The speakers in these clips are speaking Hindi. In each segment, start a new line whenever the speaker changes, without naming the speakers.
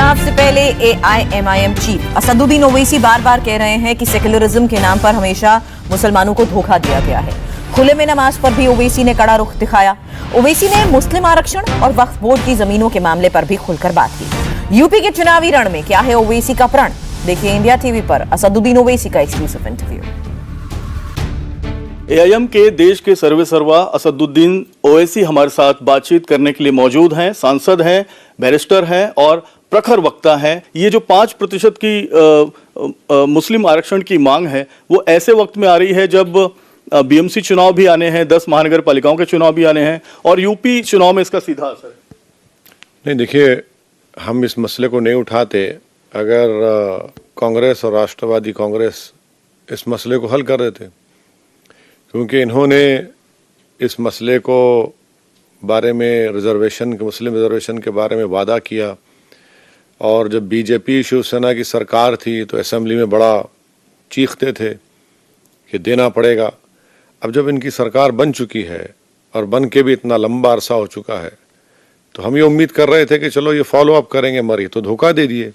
चुनाव से पहले एआईएमआईएम चीफ असदुद्दीन ओवैसी बार बार कह रहे हैं कि सेक्युलरिज्म के नाम पर हमेशा मुसलमानों को धोखा दिया गया है। खुले में नमाज पर भी ओवैसी ने कड़ा रुख दिखाया। ओवैसी ने मुस्लिम आरक्षण और वक्फ बोर्ड की जमीनों के मामले पर भी खुलकर बात की। यूपी के चुनावी रण में क्या है ओवैसी का प्रण, देखिए इंडिया टीवी पर असदुद्दीन ओवैसी का एक्सक्लूसिव इंटरव्यू।
एआईएम के देश के सर्वेसर्वा असदुद्दीन ओवैसी हमारे साथ बातचीत करने के लिए मौजूद हैं। सांसद हैं, बैरिस्टर हैं और प्रखर वक्ता हैं। ये जो 5% की मुस्लिम आरक्षण की मांग है वो ऐसे वक्त में आ रही है जब बीएमसी चुनाव भी आने हैं, 10 महानगर पालिकाओं के चुनाव भी आने हैं और यूपी चुनाव में इसका सीधा असर है।
नहीं, देखिए, हम इस मसले को नहीं उठाते अगर कांग्रेस और राष्ट्रवादी कांग्रेस इस मसले को हल कर देते, क्योंकि इन्होंने इस मसले को बारे में मुस्लिम रिजर्वेशन के बारे में वादा किया और जब बीजेपी शिवसेना की सरकार थी तो असेंबली में बड़ा चीखते थे कि देना पड़ेगा। अब जब इनकी सरकार बन चुकी है और बन के भी इतना लंबा अरसा हो चुका है तो हम ये उम्मीद कर रहे थे कि चलो ये फॉलो अप करेंगे, मरी तो धोखा दे दिए।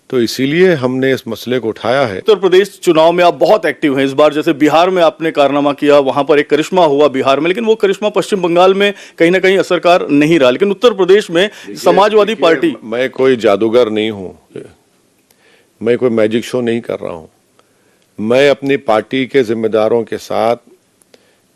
तो इसीलिए हमने इस मसले को उठाया है।
उत्तर प्रदेश चुनाव में आप बहुत एक्टिव हैं इस बार। जैसे बिहार में आपने कारनामा किया, वहां पर एक करिश्मा हुआ बिहार में, लेकिन वो करिश्मा पश्चिम बंगाल में कहीं ना कहीं असरकार नहीं रहा। लेकिन उत्तर प्रदेश में समाजवादी पार्टी,
मैं कोई जादूगर नहीं हूं, मैं कोई मैजिक शो नहीं कर रहा हूं। मैं अपनी पार्टी के जिम्मेदारों के साथ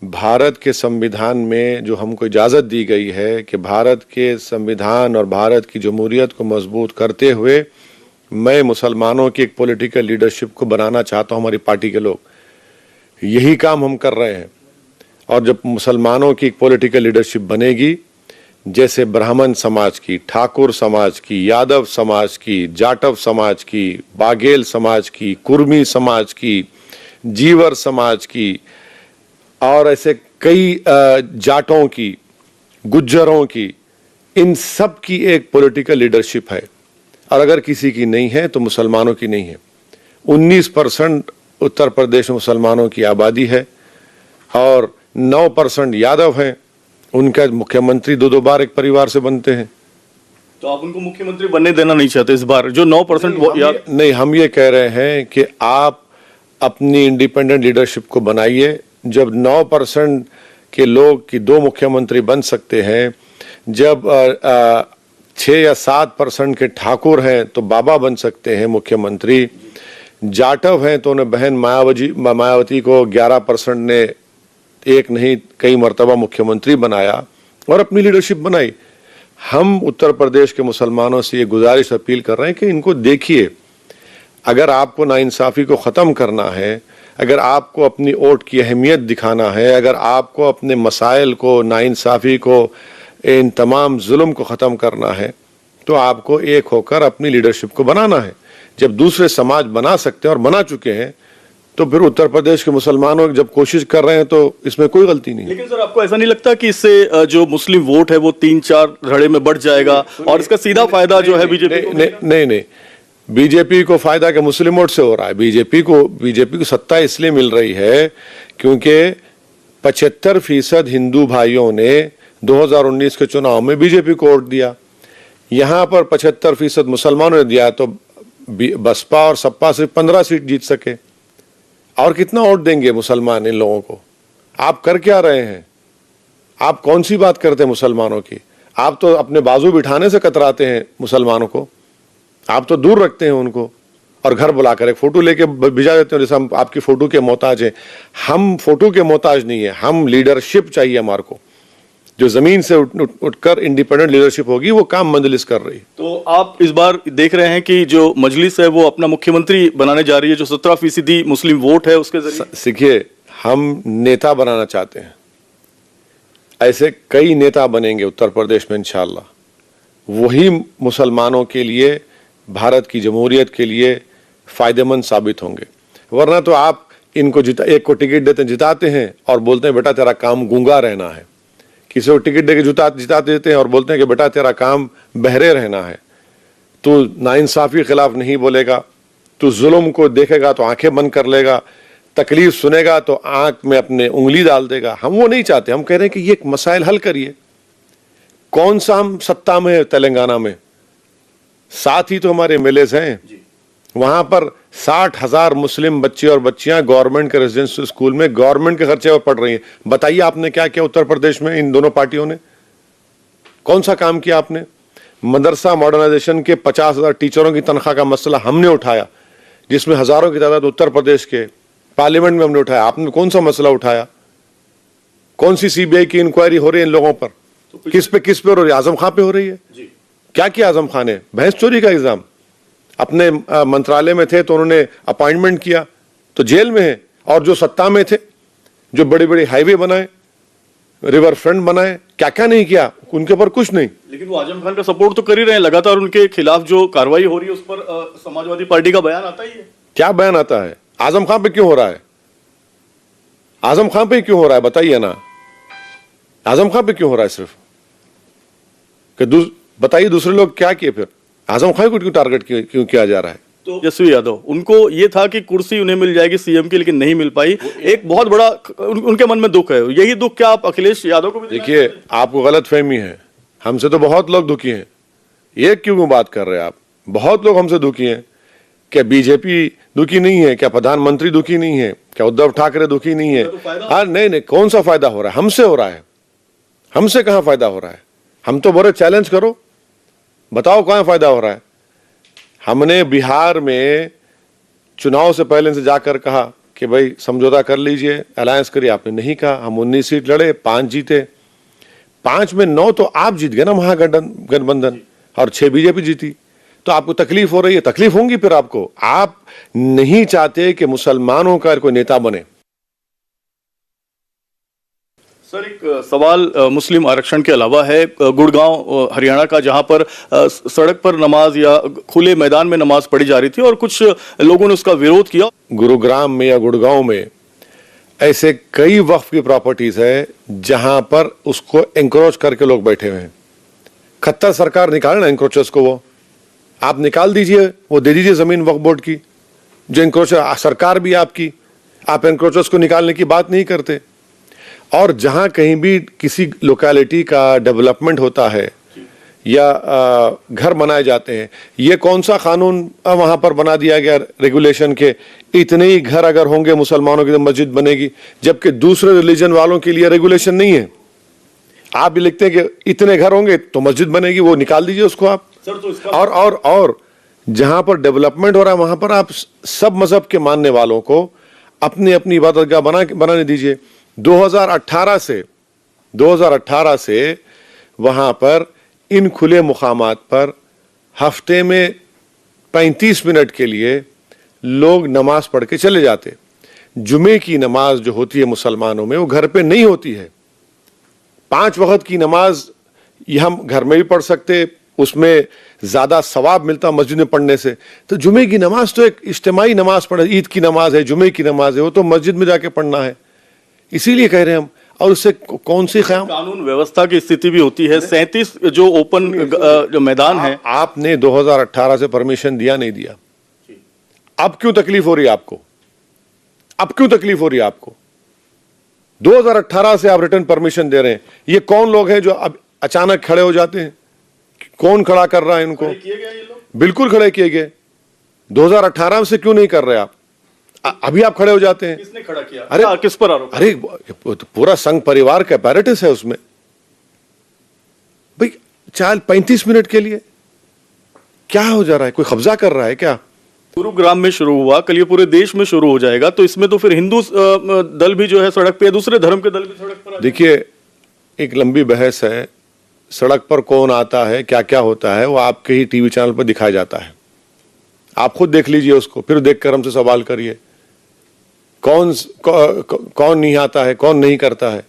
भारत के संविधान में जो हमको इजाजत दी गई है कि भारत के संविधान और भारत की जमहूरियत को मजबूत करते हुए मैं मुसलमानों की एक पॉलिटिकल लीडरशिप को बनाना चाहता हूं। हमारी पार्टी के लोग यही काम हम कर रहे हैं। और जब मुसलमानों की एक पॉलिटिकल लीडरशिप बनेगी, जैसे ब्राह्मण समाज की, ठाकुर समाज की, यादव समाज की, जाटव समाज की, बाघेल समाज की, कुर्मी समाज की, जीवर समाज की और ऐसे कई जाटों की, गुज्जरों की, इन सब की एक पॉलिटिकल लीडरशिप है। और अगर किसी की नहीं है तो मुसलमानों की नहीं है। 19% उत्तर प्रदेश में मुसलमानों की आबादी है और 9% यादव हैं। उनका मुख्यमंत्री दो बार एक परिवार से बनते हैं।
तो आप उनको मुख्यमंत्री बनने देना नहीं चाहते इस बार? जो 9%
नहीं, हम ये कह रहे हैं कि आप अपनी इंडिपेंडेंट लीडरशिप को बनाइए। जब 9% के लोग की 2 मुख्यमंत्री बन सकते हैं, जब 6 या 7% के ठाकुर हैं तो बाबा बन सकते हैं मुख्यमंत्री, जाटव हैं तो उन्हें बहन मायावती को 11% ने एक नहीं कई मर्तबा मुख्यमंत्री बनाया और अपनी लीडरशिप बनाई। हम उत्तर प्रदेश के मुसलमानों से ये गुजारिश अपील कर रहे हैं कि इनको देखिए, अगर आपको नाइंसाफ़ी को ख़त्म करना है, अगर आपको अपनी वोट की अहमियत दिखाना है, अगर आपको अपने मसाइल को, नाइंसाफ़ी को, इन तमाम जुल्म को ख़त्म करना है तो आपको एक होकर अपनी लीडरशिप को बनाना है। जब दूसरे समाज बना सकते हैं और बना चुके हैं तो फिर उत्तर प्रदेश के मुसलमानों जब कोशिश कर रहे हैं तो इसमें कोई गलती नहीं।
लेकिन सर, आपको ऐसा नहीं लगता कि इससे जो मुस्लिम वोट है वो 3-4 धड़े में बढ़ जाएगा और इसका सीधा फायदा जो है बीजेपी को?
नहीं, बीजेपी को फायदा क्या मुस्लिम वोट से हो रहा है? बीजेपी को सत्ता इसलिए मिल रही है क्योंकि 75% हिंदू भाइयों ने 2019 के चुनाव में बीजेपी को वोट दिया। यहां पर 75% मुसलमानों ने दिया तो बसपा और सपा सिर्फ 15 सीट जीत सके। और कितना वोट देंगे मुसलमान इन लोगों को? आप कर क्या रहे हैं? आप कौन सी बात करते हैं मुसलमानों की? आप तो अपने बाजू बिठाने से कतराते हैं मुसलमानों को। आप तो दूर रखते हैं उनको और घर बुलाकर एक फोटो लेके भिजा देते हैं जैसे हम आपकी फोटो के मोहताज हैं। हम फोटो के मोहताज नहीं है, हम लीडरशिप चाहिए हमारे को, जो जमीन से उठकर इंडिपेंडेंट लीडरशिप होगी। वो काम मजलिस कर रही।
तो आप इस बार देख रहे हैं कि जो मजलिस है वो अपना मुख्यमंत्री बनाने जा रही है, जो 17% मुस्लिम वोट है उसके जरिए।
सीखिए, हम नेता बनाना चाहते हैं, ऐसे कई नेता बनेंगे उत्तर प्रदेश में इंशाअल्लाह। वही मुसलमानों के लिए, भारत की जमहूरियत के लिए फायदेमंद साबित होंगे। वरना तो आप इनको एक को टिकट देते जिताते हैं और बोलते हैं बेटा तेरा काम गूंगा रहना है। किसी को टिकट देके जिता देते हैं और बोलते हैं कि बेटा तेरा काम बहरे रहना है। तो नाइंसाफ़ी के खिलाफ नहीं बोलेगा, तो जुल्म को देखेगा तो आंखें बंद कर लेगा, तकलीफ सुनेगा तो आंख में अपने उंगली डाल देगा। हम वो नहीं चाहते। हम कह रहे हैं कि ये मसाइल हल करिए। कौन सा हम सत्ता में है तेलंगाना में? साथ ही तो हमारे एमएलएज हैं। वहां पर 60,000 मुस्लिम बच्चे और बच्चियां गवर्नमेंट के रेजिडेंशियल स्कूल में गवर्नमेंट के खर्चे पर पढ़ रही हैं। बताइए आपने क्या किया उत्तर प्रदेश में इन दोनों पार्टियों ने? कौन सा काम किया आपने? मदरसा मॉडर्नाइजेशन के 50,000 टीचरों की तनख्वाह का मसला हमने उठाया, जिसमें हजारों की तादाद उत्तर प्रदेश के पार्लियामेंट में हमने उठाया। आपने कौन सा मसला उठाया? कौन सी सीबीआई की इंक्वायरी हो रही है इन लोगों पर? किस पे हो रही है? आजम खां पे हो रही है। क्या किया आजम खान ने? भैंस चोरी का इल्जाम। अपने मंत्रालय में थे तो उन्होंने अपॉइंटमेंट किया तो जेल में है, और जो सत्ता में थे, जो बड़े बड़े हाईवे बनाए, रिवर फ्रंट बनाए, क्या क्या नहीं किया, उनके ऊपर कुछ नहीं।
लेकिन वो आजम खान का सपोर्ट तो कर ही रहे हैं, लगातार उनके खिलाफ जो कार्रवाई हो रही है उस पर समाजवादी पार्टी का बयान आता ही है।
क्या बयान आता है? आजम खान पे क्यों हो रहा है? आजम खान पे क्यों हो रहा है बताइए ना। आजम खान पे क्यों हो रहा है सिर्फ? बताइए दूसरे लोग क्या किए फिर? आजम खान को क्यों टारगेट क्यों किया जा रहा है?
तो तेजस्वी यादव, उनको ये था कि कुर्सी उन्हें मिल जाएगी सीएम की, लेकिन नहीं मिल पाई। एक बहुत बड़ा उनके मन में दुख है। यही दुख क्या आप अखिलेश यादव को भी
देखिए, आपको गलत फहमी है। हमसे तो बहुत लोग दुखी हैं। ये क्यों बात कर रहे हैं आप? बहुत लोग हमसे दुखी हैं। क्या बीजेपी दुखी नहीं है? क्या प्रधानमंत्री दुखी नहीं है? क्या उद्धव ठाकरे दुखी नहीं है? हाँ, नहीं, कौन सा फायदा हो रहा है? हमसे हो रहा है। हमसे कहां फायदा हो रहा है? हम तो बोले चैलेंज करो, बताओ कहां फायदा हो रहा है। हमने बिहार में चुनाव से पहले इनसे जाकर कहा कि भाई समझौता कर लीजिए, अलायंस करिए। आपने नहीं कहा। हम 19 सीट लड़े, 5 जीते। 5 में 9 तो आप जीत गए ना महागठबंधन, और 6 बीजेपी जीती। तो आपको तकलीफ हो रही है? तकलीफ होंगी फिर आपको। आप नहीं चाहते कि मुसलमानों का कोई नेता बने।
सर, एक सवाल मुस्लिम आरक्षण के अलावा है। गुड़गांव हरियाणा का, जहां पर सड़क पर नमाज या खुले मैदान में नमाज पढ़ी जा रही थी और कुछ लोगों ने उसका विरोध किया।
गुरुग्राम में या गुड़गांव में ऐसे कई वक्फ की प्रॉपर्टीज है जहां पर उसको एंक्रोच करके लोग बैठे हुए हैं। खत्तर सरकार निकाले ना एंक्रोचर्स को, वो आप निकाल दीजिए, वो दे दीजिए जमीन वक्फ बोर्ड की। जो एंक्रोचर, सरकार भी आपकी, आप एंक्रोचर्स को निकालने की बात नहीं करते। और जहां कहीं भी किसी लोकेलिटी का डेवलपमेंट होता है या घर बनाए जाते हैं, ये कौन सा कानून वहां पर बना दिया गया रेगुलेशन के, इतने ही घर अगर होंगे मुसलमानों की तो मस्जिद बनेगी, जबकि दूसरे रिलीजन वालों के लिए रेगुलेशन नहीं है। आप भी लिखते हैं कि इतने घर होंगे तो मस्जिद बनेगी, वो निकाल दीजिए उसको आप।
सर, तो इसका
और जहां पर डेवलपमेंट हो रहा है वहां पर आप सब मजहब के मानने वालों को अपनी अपनी इबादतगाह बनाने दीजिए। 2018 से वहां पर इन खुले मुकामात पर हफ्ते में 35 मिनट के लिए लोग नमाज पढ़ के चले जाते। जुमे की नमाज जो होती है मुसलमानों में, वो घर पे नहीं होती है। 5 वक्त की नमाज ये हम घर में भी पढ़ सकते, उसमें ज्यादा सवाब मिलता मस्जिद में पढ़ने से। तो जुमे की नमाज तो एक इज्तिमाई नमाज पढ़े, ईद की नमाज है, जुमे की नमाज है, वो तो मस्जिद में जाके पढ़ना है। इसीलिए कह रहे हैं हम। और उससे कौन सी
कानून व्यवस्था की स्थिति भी होती है। 37 जो ओपन जो मैदान है,
आपने 2018 से परमिशन दिया नहीं दिया? अब क्यों तकलीफ हो रही है आपको? अब क्यों तकलीफ हो रही है आपको? 2018 से आप रिटर्न परमिशन दे रहे हैं। ये कौन लोग हैं जो अब अचानक खड़े हो जाते हैं? कौन खड़ा कर रहा है इनको?
किए गए ये लोग?
बिल्कुल खड़े किए गए। 2018 से क्यों नहीं कर रहे आप? अभी आप खड़े हो जाते हैं।
किसने खड़ा किया?
अरे
किस पर आरोप?
अरे पूरा संघ परिवार का apparatus है उसमें भाई। 35 मिनट के लिए क्या हो जा रहा है? कोई कब्जा कर रहा है क्या?
गुरुग्राम में शुरू हुआ, कल ये पूरे देश में शुरू हो जाएगा। तो इसमें तो फिर हिंदू दल भी जो है सड़क पे, दूसरे धर्म के दल भी सड़क पर।
देखिए, एक लंबी बहस है। सड़क पर कौन आता है, क्या क्या होता है, वो आपके ही टीवी चैनल पर दिखाया जाता है। आप खुद देख लीजिए उसको, फिर देखकर हमसे सवाल करिए कौन नहीं आता है, कौन नहीं करता है।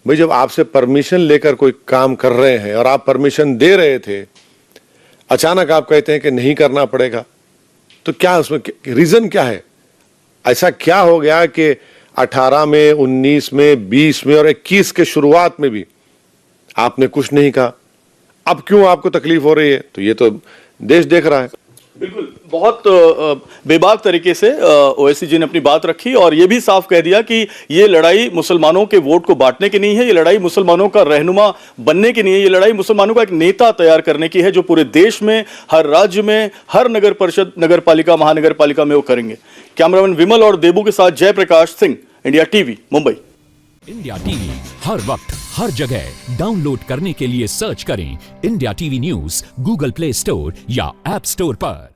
भाई, जब आपसे परमिशन लेकर कोई काम कर रहे हैं और आप परमिशन दे रहे थे, अचानक आप कहते हैं कि नहीं करना पड़ेगा, तो क्या उसमें रीजन क्या है? ऐसा क्या हो गया कि 18 में, 19 में, 20 में और 21 के शुरुआत में भी आपने कुछ नहीं कहा? अब क्यों आपको तकलीफ हो रही है? तो ये तो देश देख रहा है।
बिल्कुल। बहुत बेबाक तरीके से ओवैसी जी ने अपनी बात रखी और ये भी साफ कह दिया कि ये लड़ाई मुसलमानों के वोट को बांटने की नहीं है, ये लड़ाई मुसलमानों का रहनुमा बनने की नहीं है, ये लड़ाई मुसलमानों का एक नेता तैयार करने की है जो पूरे देश में, हर राज्य में, हर नगर परिषद, नगर पालिका, महानगर पालिका में वो करेंगे। कैमरामैन विमल और देबू के साथ Jayprakash Singh, India TV, Mumbai.
India TV हर वक्त हर जगह डाउनलोड करने के लिए सर्च करें India TV news Google Play Store या ऐप स्टोर पर।